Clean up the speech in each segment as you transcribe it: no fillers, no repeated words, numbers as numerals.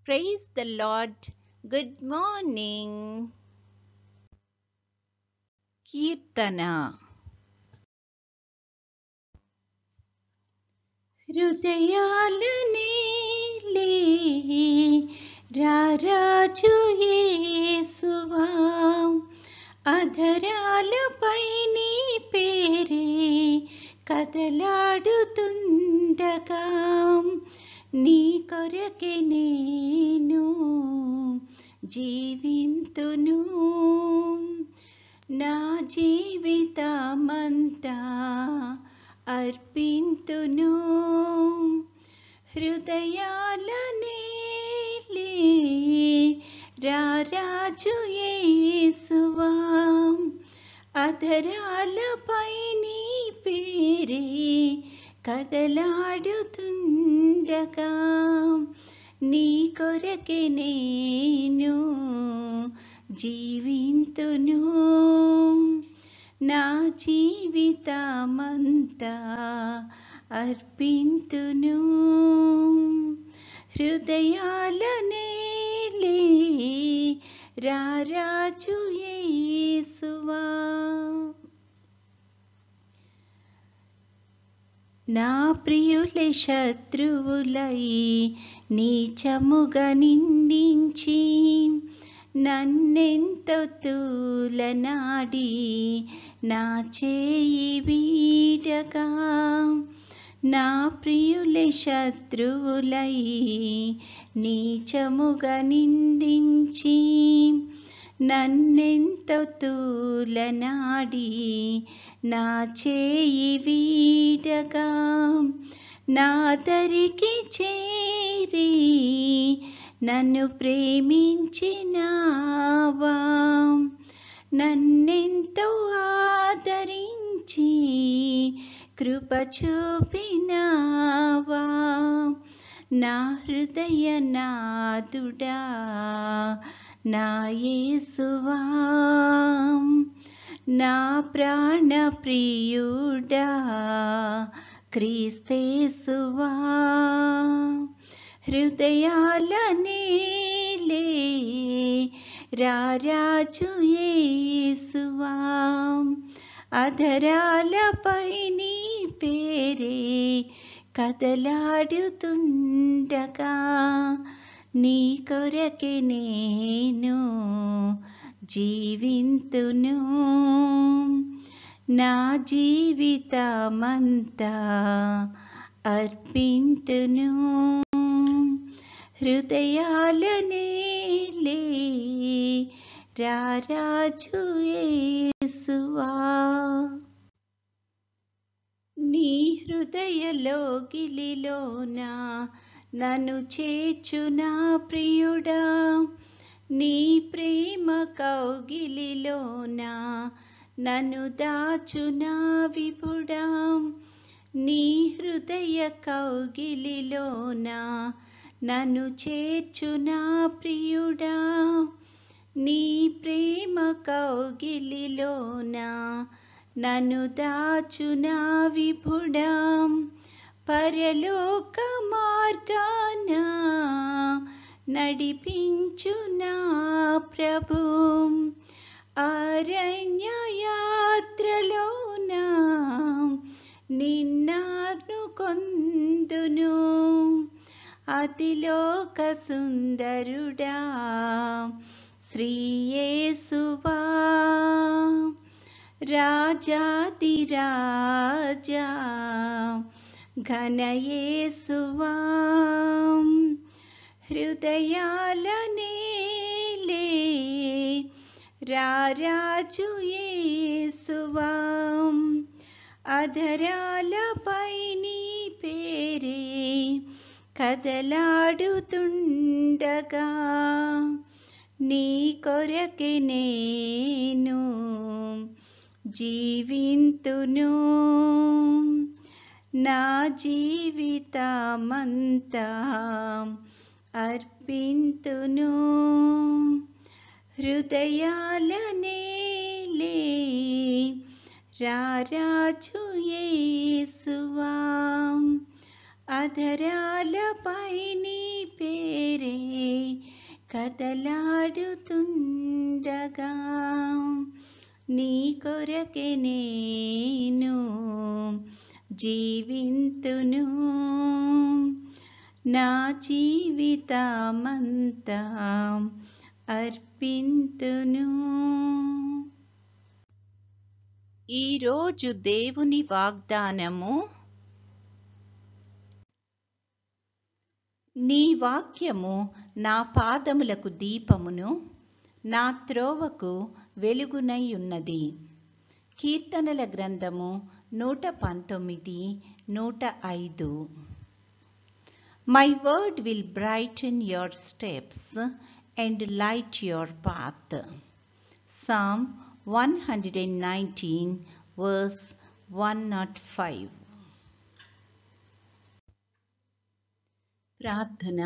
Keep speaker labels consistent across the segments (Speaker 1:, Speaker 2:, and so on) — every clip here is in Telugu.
Speaker 1: Praise the Lord. Good morning. Kirtana. హృదయాలనే రారాజు యేసువా అధరాలపై నీ పేరే కదలాడుతుండగా నీ కొరకే నేను జీవింతును నా జీవితమంతా అర్పింతును హృదయాలనే రారాజు యేసువా అధరాలపై నీ పేరే కదలాడుతుండగా నీ కొరకే నేను జీవింతును నా జీవితమంతా అర్పింతును హృదయాలనే రారాజు యేసువా నా ప్రియులే శత్రువులై నీచముగా నిందించి నన్నెంతో తూలనాడి నా చేయి వీడగా నా ప్రియులే శత్రువులై నీచముగా నిందించి నన్నెంతో తూలనాడి నా చేయి వీడగా నా దరికి చేరి నన్ను ప్రేమించినావా నన్నెంతో ఆదరించి కృప చూపినావా నా హృదయ నాదుడా నా యేసువా నా ప్రాణ ప్రియుడా క్రీస్తేసువా హృదయాలనే రారాజు యేసువా అధరాలపై నీ పేరే కదలాడుతుండగా నీ కొరకే నేను జీవింతును నా జీవితమంతా అర్పింతును హృదయాలనే రారాజు యేసువా నీ హృదయలోగిలిలోన నన్ను చేర్చునా ప్రియుడా నీ ప్రేమ కౌగిలిలోన నన్ను దాచునా విభుడా నీ హృదయ కౌగిలిలోన నన్ను చేర్చునా ప్రియుడా నీ ప్రేమ కౌగిలిలోన నన్ను దాచునా విభుడా పరలోక మార్గాన నడిపించునా ప్రభు అరణ్య యాత్రలోన నిన్ను కొందును అతిలోక సుందరుడా శ్రీ యేసువా రాజాదిరాజా ఘన యేసువా హృదయాలనే రారాజు యేసువా అధరాలపై నీ పేరే కదలాడుతుండగా నీ కొరకే నేను జీవింతును నా జీవితమంతా అర్పింతును హృదయాలనే రారాజు యేసువా అధరాలపై నీ పేరే కదలాడుతుండగా నీ కొరకే నేను జీవింతును, నా జీవితమంతా అర్పింతును. ఈరోజు దేవుని వాగ్దానము, నీ వాక్యము నా పాదములకు దీపమును, నా త్రోవకు వెలుగునై ఉన్నది. కీర్తనల గ్రంథము 119, 105. My word will brighten your steps and light your path. Psalm 119, verse 105. ప్రార్థన.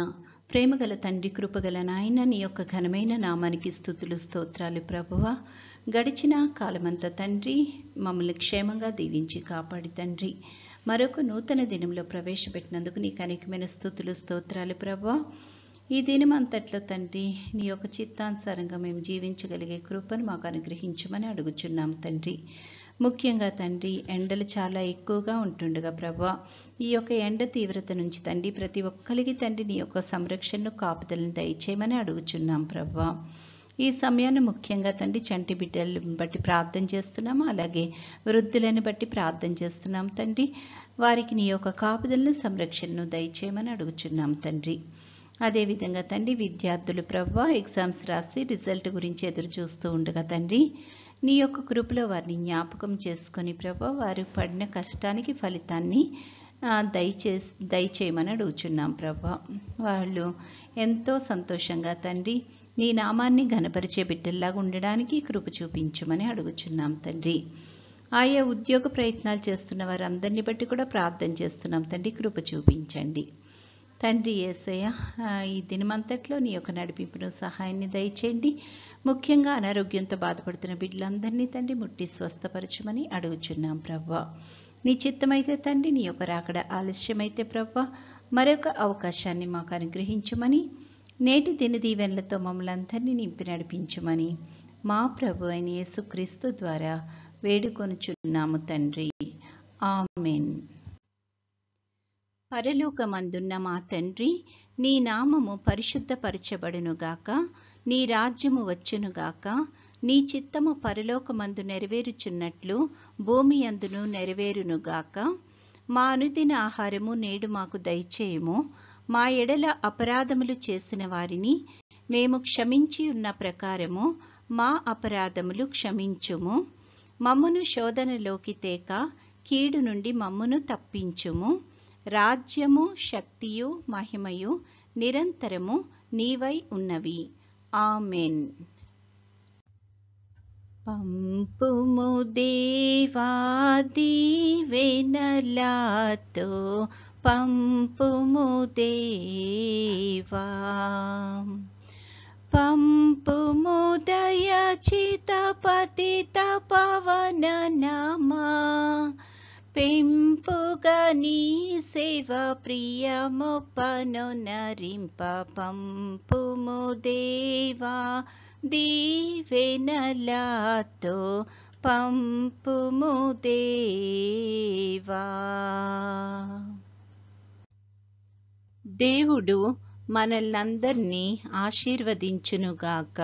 Speaker 1: ప్రేమగల తండ్రి, కృపగల నాయన, నీ యొక్క ఘనమైన నామానికి స్తుతులు స్తోత్రాలు ప్రభువా. గడిచిన కాలమంతా తండ్రి మమ్మల్ని క్షేమంగా దీవించి కాపాడి తండ్రి మరొక నూతన దినంలో ప్రవేశపెట్టినందుకు నీకు అనేకమైన స్తుతులు స్తోత్రాలు ప్రభువా. ఈ దినమంతట్లో తండ్రి నీ యొక్క చిత్తానుసారంగా మేము జీవించగలిగే కృపను మాకు అనుగ్రహించమని అడుగుచున్నాం తండ్రి. ముఖ్యంగా తండ్రి ఎండలు చాలా ఎక్కువగా ఉంటుండగా ప్రభా, ఈ యొక్క ఎండ తీవ్రత నుంచి తండ్రి ప్రతి ఒక్కరికి తండ్రి నీ యొక్క సంరక్షణను కాపుదలను దయచేయమని అడుగుచున్నాం ప్రభా. ఈ సమయాన్ని ముఖ్యంగా తండ్రి చంటి బిడ్డలను బట్టి ప్రార్థన చేస్తున్నాము, అలాగే వృద్ధులను బట్టి ప్రార్థన చేస్తున్నాం తండ్రి. వారికి నీ యొక్క కాపుదలను సంరక్షణను దయచేయమని అడుగుచున్నాం తండ్రి. అదేవిధంగా తండ్రి విద్యార్థులు ప్రభా ఎగ్జామ్స్ రాసి రిజల్ట్ గురించి ఎదురు చూస్తూ ఉండగా తండ్రి నీ యొక్క కృపలో వారిని జ్ఞాపకం చేసుకొని ప్రభా వారు పడిన కష్టానికి ఫలితాన్ని దయచేయమని అడుగుచున్నాం ప్రభా. వాళ్ళు ఎంతో సంతోషంగా తండ్రి నీ నామాన్ని ఘనపరిచే బిడ్డల్లాగా ఉండడానికి కృప చూపించమని అడుగుచున్నాం తండ్రి. ఆయా ఉద్యోగ ప్రయత్నాలు చేస్తున్న వారందరినీ బట్టి కూడా ప్రార్థన చేస్తున్నాం తండ్రి, కృప చూపించండి తండ్రి. యేసయ్య, ఈ దినమంతట్లో నీ యొక్క నడిపింపును సహాయాన్ని దయచేయండి. ముఖ్యంగా అనారోగ్యంతో బాధపడుతున్న బిడ్డలందరినీ తండ్రి ముట్టి స్వస్థపరచమని అడుగుచున్నాం ప్రభా. నీ చిత్తమైతే తండ్రి నీ యొక్క రాకడ ఆలస్యమైతే ప్రభా మరొక అవకాశాన్ని మాకు అనుగ్రహించమని, నేటి దిన దీవెనలతో మమ్మల్ని అందరినీ నింపి నడిపించమని మా ప్రభు అయిన యేసుక్రీస్తు ద్వారా వేడుకొనుచున్నాము తండ్రి. ఆమేన్. పరలోకమందున్న మా తండ్రి, నీ నామము పరిశుద్ధపరచబడునుగాక, నీ రాజ్యము వచ్చునుగాక, నీ చిత్తము పరలోకమందు నెరవేరుచున్నట్లు భూమి అందును నెరవేరునుగాక. మా అనుదిన ఆహారము నేడు మాకు దయచేయము. మా ఎడల అపరాధములు చేసిన వారిని మేము క్షమించి ఉన్న ప్రకారము మా అపరాధములు క్షమించుము. మమ్మును శోధనలోకి తేక కీడు నుండి మమ్మును తప్పించుము. రాజ్యము, శక్తియు, మహిమయు నిరంతరము నీవై ఉన్నవి. ఆమెన్. పంపుము దేవా దీవెనలతో, పంపుము దేవా, పంపుము దయచిత పతిత పవన నామా, పెంపుగా నీ సేవ ప్రియముపను నరింప. పంపుము దేవా దీవెనలతో, పంపుము దేవా. దేవుడు మనల్నందరినీ ఆశీర్వదించునుగాక.